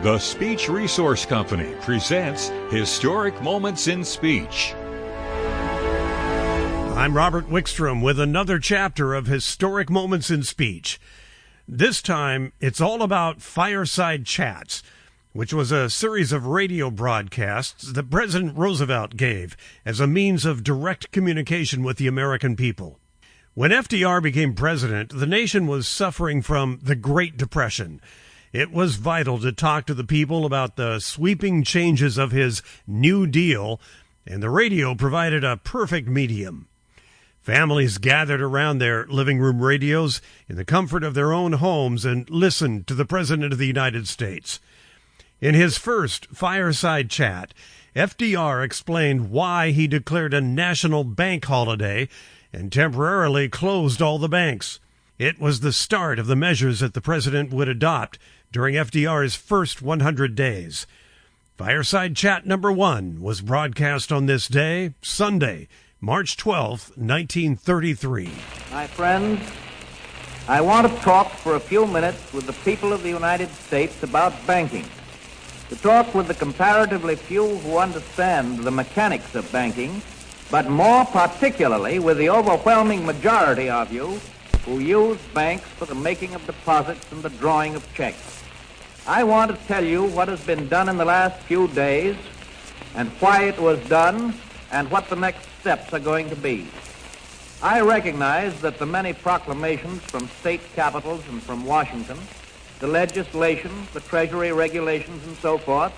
The Speech Resource Company presents Historic Moments in Speech. I'm Robert Wikstrom with another chapter of Historic Moments in Speech. This time, it's all about Fireside Chats, which was a series of radio broadcasts that President Roosevelt gave as a means of direct communication with the American people. When FDR became president, the nation was suffering from the Great Depression. It was vital to talk to the people about the sweeping changes of his New Deal, and the radio provided a perfect medium. Families gathered around their living room radios in the comfort of their own homes and listened to the President of the United States. In his first Fireside Chat, FDR explained why he declared a national bank holiday and temporarily closed all the banks. It was the start of the measures that the president would adopt during FDR's first 100 days. Fireside Chat number 1 was broadcast on this day, Sunday, March 12, 1933. My friends, I want to talk for a few minutes with the people of the United States about banking. To talk with the comparatively few who understand the mechanics of banking, but more particularly with the overwhelming majority of you who use banks for the making of deposits and the drawing of checks. I want to tell you what has been done in the last few days and why it was done and what the next steps are going to be. I recognize that the many proclamations from state capitals and from Washington, the legislation, the Treasury regulations and so forth,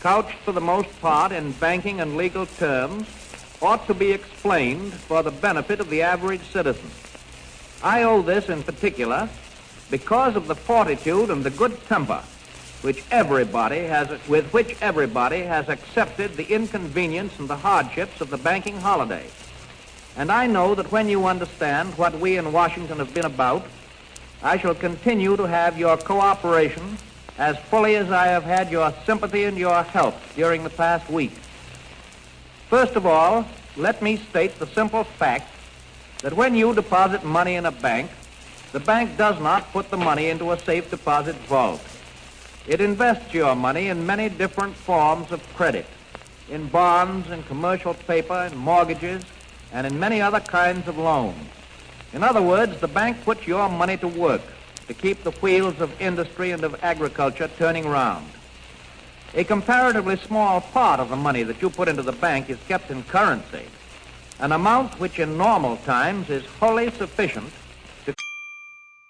couched for the most part in banking and legal terms, ought to be explained for the benefit of the average citizen. I owe this in particular because of the fortitude and the good temper with which everybody has accepted the inconvenience and the hardships of the banking holiday. And I know that when you understand what we in Washington have been about, I shall continue to have your cooperation as fully as I have had your sympathy and your help during the past week. First of all, let me state the simple fact that when you deposit money in a bank, the bank does not put the money into a safe deposit vault. It invests your money in many different forms of credit, in bonds, in commercial paper, in mortgages, and in many other kinds of loans. In other words, the bank puts your money to work to keep the wheels of industry and of agriculture turning round. A comparatively small part of the money that you put into the bank is kept in currency, an amount which in normal times is wholly sufficient to...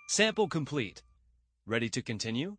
Sample complete. Ready to continue?